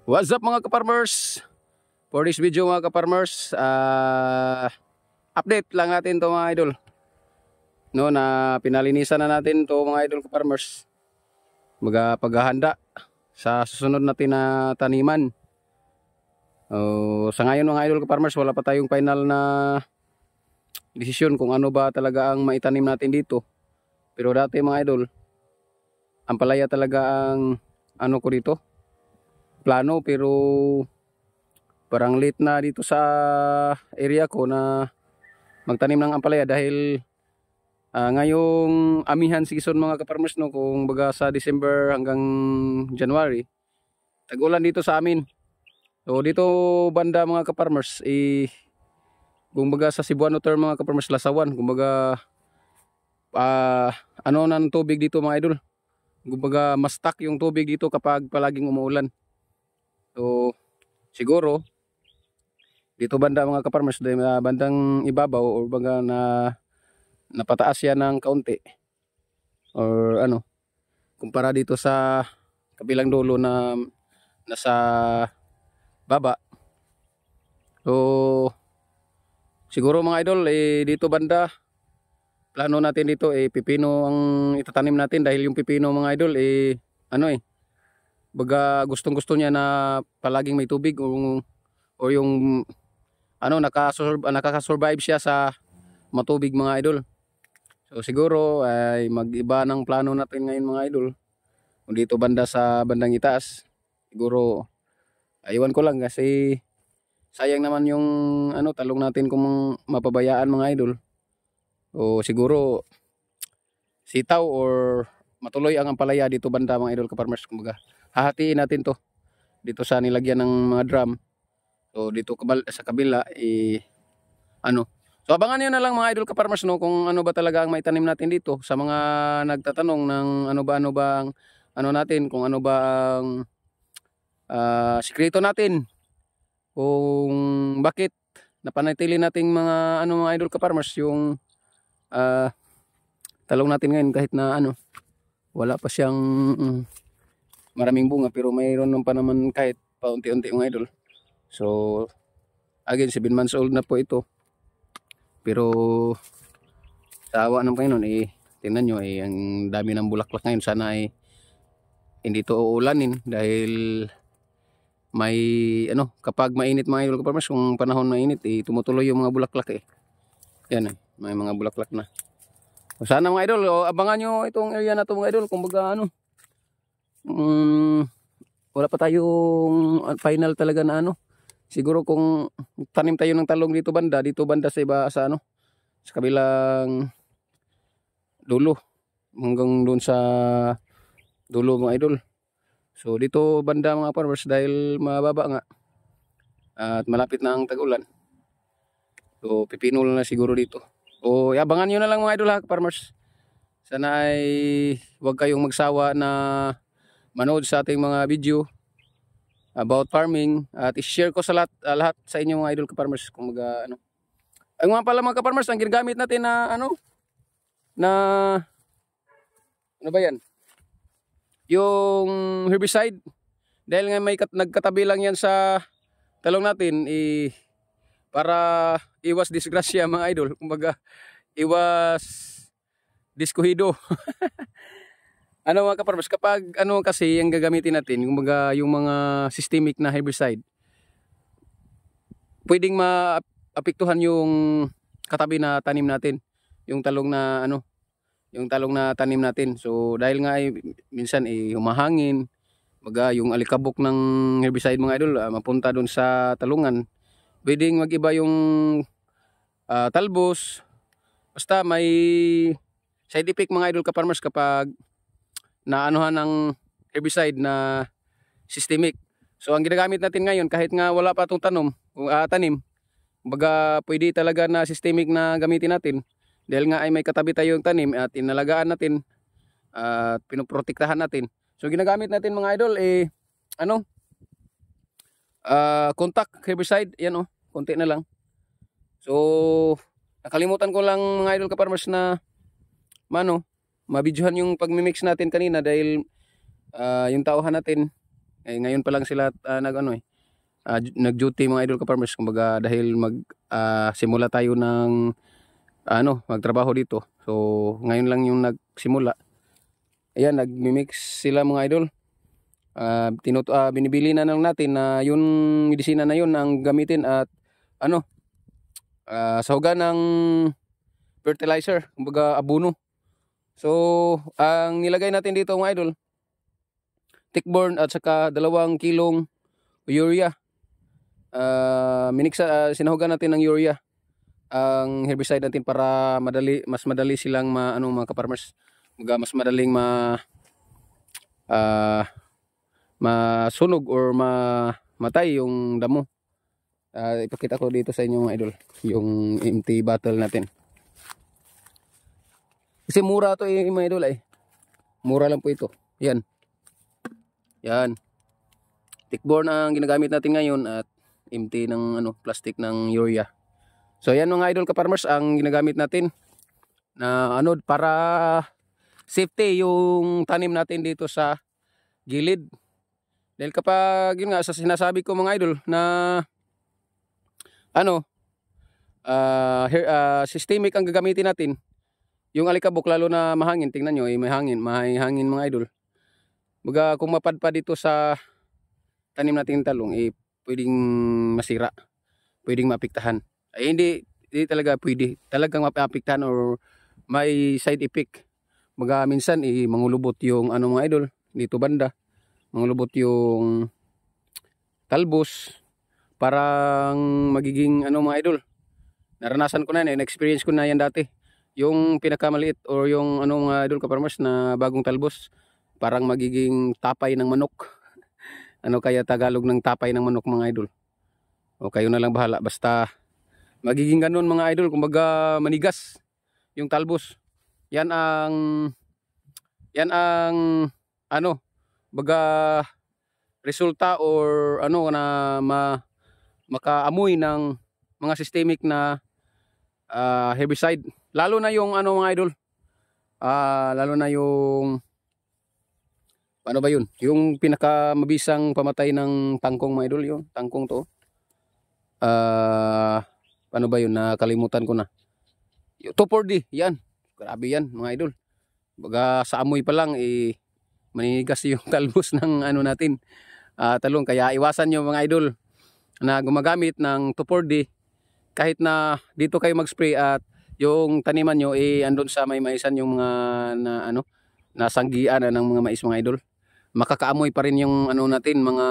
What's up mga ka-farmers? For this video mga ka-farmers, update lang natin to mga idol. No, na pinalinisan na natin to mga idol ka-farmers. Paghahanda sa susunod natin na taniman. Sa ngayon mga idol ka-farmers, wala pa tayong final na desisyon kung ano ba talaga ang maitanim natin dito. Pero dati mga idol, ang palaya talaga ang ano ko dito, plano, pero parang late na dito sa area ko na magtanim ng ampalaya dahil ngayong amihan season mga ka-farmers, no, kung baga sa December hanggang January, tag-ulan dito sa amin. So dito banda mga ka-farmers, kung baga sa Cebuano term mga ka-farmers, lasawan, kung baga ano ng tubig dito mga idol, kung baga mas stuck yung tubig dito kapag palaging umuulan. So siguro dito banda mga ka-farmers, bandang ibabaw o baga na napataas yan ng kaunti or ano kumpara dito sa kabilang dulo na nasa baba. So siguro mga idol, dito banda plano natin dito pipino ang itatanim natin, dahil yung pipino mga idol baga gustong-gusto niya na palaging may tubig o yung ano nakaka-survive siya sa matubig mga idol. So siguro ay mag-iba ng plano natin ngayon mga idol. Kung dito banda sa bandang itaas, siguro aywan ko lang kasi sayang naman yung ano talong natin kung mapabayaan mga idol. O siguro sitaw or matuloy ang ampalaya dito banda mga idol ka-farmers. Kumbaga hahatiin natin to dito sa nilagyan ng mga drum. So dito sa kabila so abangan niyo na lang mga idol ka-farmers, no, kung ano ba talaga ang maitanim natin dito. Sa mga nagtatanong ng ano ba ang ano natin, kung ano ba ang sikreto natin, kung bakit napanatili nating mga mga idol ka-farmers yung talong natin ngayon kahit na wala pa siyang maraming bunga, pero mayroon pa naman kahit paunti-unti mga idol. So again, 7 months old na po ito, pero sa awa ng Panginoon tingnan nyo ang dami ng bulaklak ngayon. Sana hindi to uulanin dahil may kapag mainit mga idol ka-farmers, kung panahon mainit tumutuloy yung mga bulaklak yan may mga bulaklak na. So, sana mga idol abangan nyo itong area na to mga idol. Kumbaga wala pa tayong final talaga na siguro kung tanim tayo ng talong dito banda sa iba sa sa kabilang dulo hanggang doon sa dulo mga idol. So dito banda mga farmers, dahil mababa nga at malapit na ang tag-ulan, so pipino na siguro dito. O abangan nyo na lang mga idol ha farmers. Sana ay huwag kayong magsawa na manood sa ating mga video about farming, at i-share ko sa lahat sa inyo mga idol ka-farmers. Kung ang mga pala mga ka-farmers, ang ginagamit natin na ano ba yan, yung herbicide, dahil nga may nagkatabi lang yan sa talong natin para iwas disgrasya mga idol. Kumbaga iwas diskuhido. Mga ka-farmers, kapag kasi ang gagamitin natin, kumbaga yung mga systemic na herbicide, pwedeng maapektuhan yung katabi na tanim natin, yung talong na yung talong na tanim natin. So dahil nga minsan humahangin, baga yung alikabok ng herbicide mga idol mapunta doon sa talungan, pwedeng mag-iba yung talbos. Basta may side effect mga idol ka-farmers kapag naanuhan ng herbicide na systemic. So ang ginagamit natin ngayon, kahit nga wala pa itong tanim, baga pwede talaga na systemic na gamitin natin, dahil nga ay may katabi tayong tanim at inalagaan natin at pinoprotektahan natin. So ginagamit natin mga idol contact herbicide, yan konti na lang. So nakalimutan ko lang mga idol ka-farmers na mabidyohan yung pagmimix natin kanina, dahil yung tauhan natin Ngayon pa lang sila nag-duty mga idol ka-farmers. Kumbaga dahil simula tayo ng magtrabaho dito. So ngayon lang yung nagsimula. Ayan, nagmi-mix sila mga idol. Binibili na lang natin na yung medisina na yun ang gamitin at sahugan ng fertilizer, kumbaga abono. So ang nilagay natin dito mga idol, tickborne at saka 2 kilong urea. Sinahugan natin ng urea ang herbicide natin para mas madali silang mga ka-farmers. Mas madaling masunog or mamatay yung damo. Ipakita ko dito sa inyo mga idol yung empty bottle natin. Kasi mura to mga idol Mura lang po ito. Yan. Tickborne ang ginagamit natin ngayon at empty ng plastic ng urea. So yan mga idol ka-farmers ang ginagamit natin na para safety yung tanim natin dito sa gilid. Dahil kapag yun nga sa sinasabi ko mga idol na systemic ang gagamitin natin, yung alikabok lalo na mahangin, tingnan nyo may hangin mga idol. Baga kung mapadpad dito sa tanim natin talong pwedeng masira, pwedeng maapektahan. Hindi talaga pwede, talagang maapektahan or may side effect. Baga minsan mangulubot yung mga idol dito banda, mangulubot yung talbos, parang magiging mga idol. Naranasan ko na yan, na-experience ko na yan dati. Yung pinakamaliit or yung mga idol ka-farmers na bagong talbos, parang magiging tapay ng manok. Kaya Tagalog ng tapay ng manok mga idol. O kayo na lang bahala, basta magiging ganun mga idol, kumbaga manigas yung talbos. Yan ang baga resulta or na makaamoy ng mga systemic na herbicide. Lalo na yung mga idol, lalo na yung ano ba yun, yung pinakamabisang pamatay ng tangkong mga idol, yung tangkong to. Ano ba yun, nakalimutan ko na. Yung 2,4-D, yan, grabe yan mga idol. Baga sa amoy pa lang maninigas yung talbos ng natin, talong. Kaya iwasan nyo mga idol na gumagamit ng 2,4-D kahit na dito kayo mag-spray at yung taniman nyo andun sa may maisan yung mga nasanggian ng mga mais mga idol. Makakaamoy pa rin yung natin, mga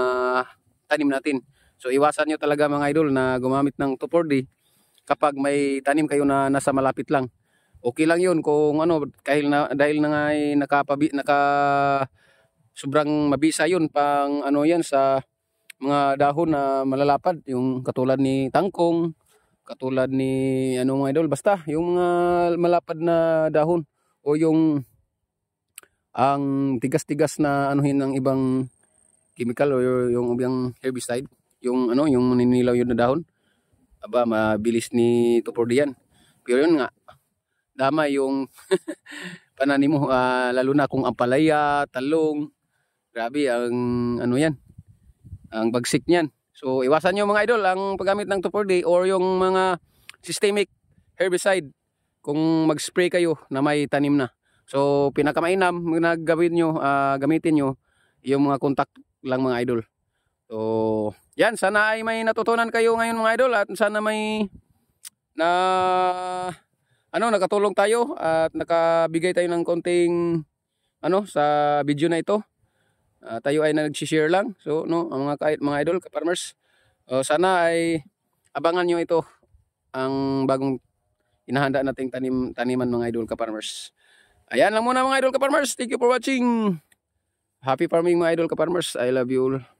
tanim natin. So iwasan nyo talaga mga idol na gumamit ng 2,4-D kapag may tanim kayo na nasa malapit lang. Okay lang yun kung dahil na nga sobrang mabisa yun pang yan sa mga dahon na malalapad, yung katulad ni tangkong, katulad ni mga idol, basta yung mga malapad na dahon o yung ang tigas-tigas na ng ibang chemical o yung ibang herbicide, yung maninilaw yun na dahon, mabilis ni 2,4-D yan. Pero yun nga, dama yung pananim mo, lalo na kung ampalaya, talong, grabe ang yan, ang bagsik niyan. So iwasan nyo mga idol ang paggamit ng 2,4-D or yung mga systemic herbicide kung mag-spray kayo na may tanim na. So pinakamainam na gamitin nyo yung mga contact lang mga idol. So yan, sana ay may natutunan kayo ngayon mga idol, at sana may nakatulong tayo at nakabigay tayo ng konting sa video na ito. Tayo ay nag-share lang. So mga idol ka-farmers, sana ay abangan nyo ito, ang bagong inahanda nating taniman mga idol ka-farmers. Ayan lang muna mga idol ka-farmers. Thank you for watching. Happy farming mga idol ka-farmers. I love you all.